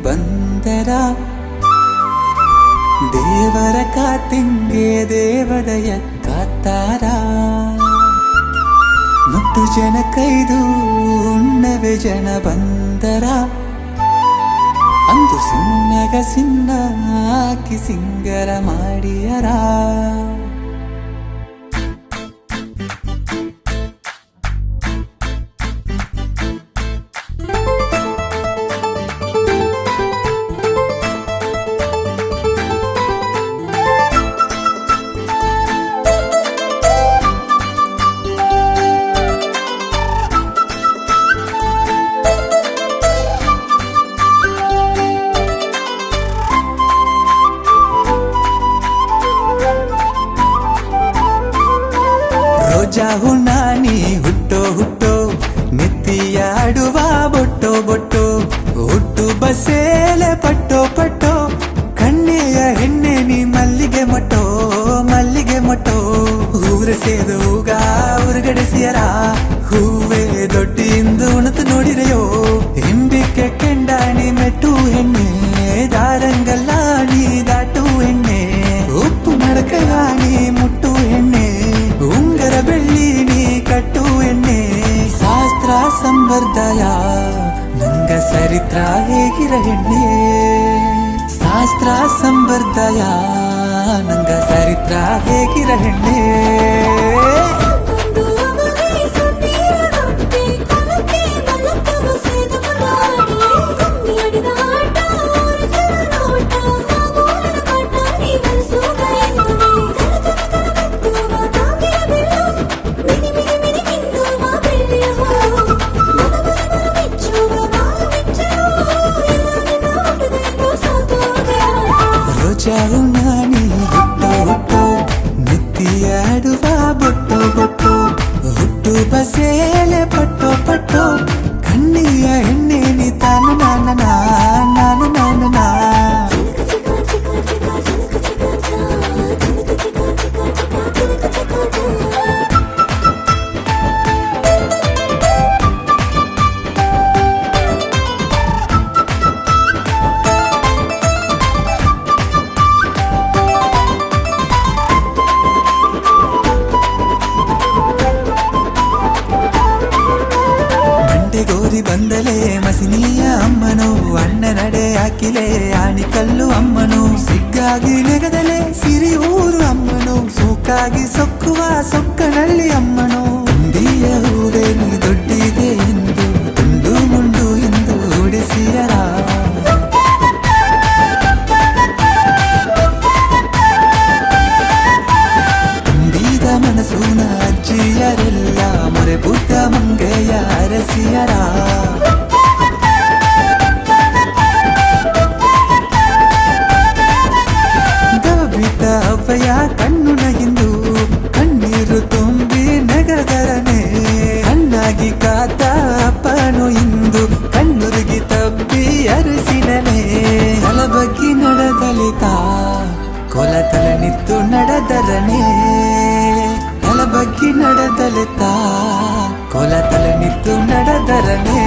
ಬಂದರ ದೇವರ ಕಾತಿಂಗೆ ದೇವದಯ ಕಾತಾರ ಮುಟ್ಟು ಜನ ಕೈದು ಉಣ್ಣವೆ ಜನ ಬಂದರ ಅಂದು ಸಿನ್ನಗ ಸಿನ್ನ ಹಾಕಿ ಸಿಂಗರ ಮಾಡಿಯರ ಜಾಹು ನಾನಿ ಹುಟ್ಟೋ ಹುಟ್ಟೋ ನೆತ್ತಿಯಾಡುವ ಬೊಟ್ಟೋ ಬೊಟ್ಟೋ ಹುಟ್ಟು ಬಸೇಲೆ ಪಟ್ಟೋ ಪಟ್ಟೋ ಕಣ್ಣೆಯ ಹೆಣ್ಣೆ ನೀ ಮಲ್ಲಿಗೆ ಮೊಟ್ಟೋ ಮಲ್ಲಿಗೆ ಮೊಟ್ಟೋ ಊರ ಸೇದೂಗ ಉರುಗಡೆಸಿಯರ ಹೂವೇ ದೊಡ್ಡಿಂದು ಉಣತು ನೋಡಿರೆಯೋ ಹಿಂಬಿಕೆ ಕೆಂಡಾಣಿ ಮೆಟ್ಟು ಹೆಣ್ಣೆ ದಾರಂಗಲ್ಲ ನೀ ದಾಟು ಹೆಣ್ಣೆ ಉಪ್ಪು ಮಡಕಗಾಣಿ ಮುಟ್ಟು ಹೆಣ್ಣೆ ಉಂಗರ ಬೆಳ್ಳಿ ನೀ ಕಟ್ಟು ಎಣ್ಣೆ ಶಾಸ್ತ್ರ ಸಂಪ್ರದಾಯ ನಂಗ ಚರಿತ್ರ ಹೇಗಿರ ಹೆಣ್ಣೆ ಶಾಸ್ತ್ರ ಸಂಪ್ರದಾಯ ನಂಗ ಚರಿತ್ರ ಹೇಗಿರ ಹೆಣ್ಣೆ ಜಾಹು ನಾನಿ ಹುಟ್ಟೋ ಹುಟ್ಟೋ ನೆತ್ತಿಯಾಡುವ ಬೊಟ್ಟೋ ಬೊಟ್ಟೋ ಹುಟ್ಟು ಬಸೇಲೆ ಪಟ್ಟೋ ಪಟ್ಟೋ ಕಣ್ಣಿಯ ಹೆಣ್ಣೆ ನೀ ತಾನು ನಾನು ನಾನು ನಾನು ನಾ ಗೋರಿ ಬಂದಲೇ ಮಸಿನಿಯ ಅಮ್ಮನು ಅಣ್ಣ ನಡೆ ಹಾಕಿಲೆ ಆಣಿಕಲ್ಲು ಅಮ್ಮನು ಸಿಗ್ಗಾಗಿ ನೆಗದಲೆ ಸಿರಿ ಊರು ಅಮ್ಮನು ಸೂಕಾಗಿ ಸೊಕ್ಕುವ ಸೊಕ್ಕನಳ್ಳಿ ಅಮ್ಮನು ತುಂಡಿಯ ಹೂವೆ ನೀ ದೊಡ್ಡಿದೆ ಎಂದು ತುಂಡು ಮುಂಡು ಎಂದು ಉಡಿಸಿಯರ ತುಂಬಿದ ಮನಸ್ಸುನ ಅಜ್ಜಿಯರೆಲ್ಲ ಮೊರೆ ಬುದ್ಧ ಮಂಗೆಯ ಅರಸಿಯರ ದಬಿತ ಅವ್ವಯ ಕಣ್ಣು ನಗಿಂದು ಕಣ್ಣೀರು ತುಂಬಿ ನಗದರನೆ ಕಣ್ಣಾಗಿ ಕಾತ ಅಪ್ಪನು ಇಂದು ಕಣ್ಣುರುಗಿ ತಪ್ಪಿ ಅರಸಿನನೆ ತಲಬಗ್ಗಿ ನಡೆದಲಿತ ಕೊಲತಲ ನಿತ್ತು ನಡೆದರನೆ ತಲಬಗ್ಗಿ ನಡೆದಲಿತ ಕೊಲತಲ ನಿತ್ತು ನಡೆದರನೆ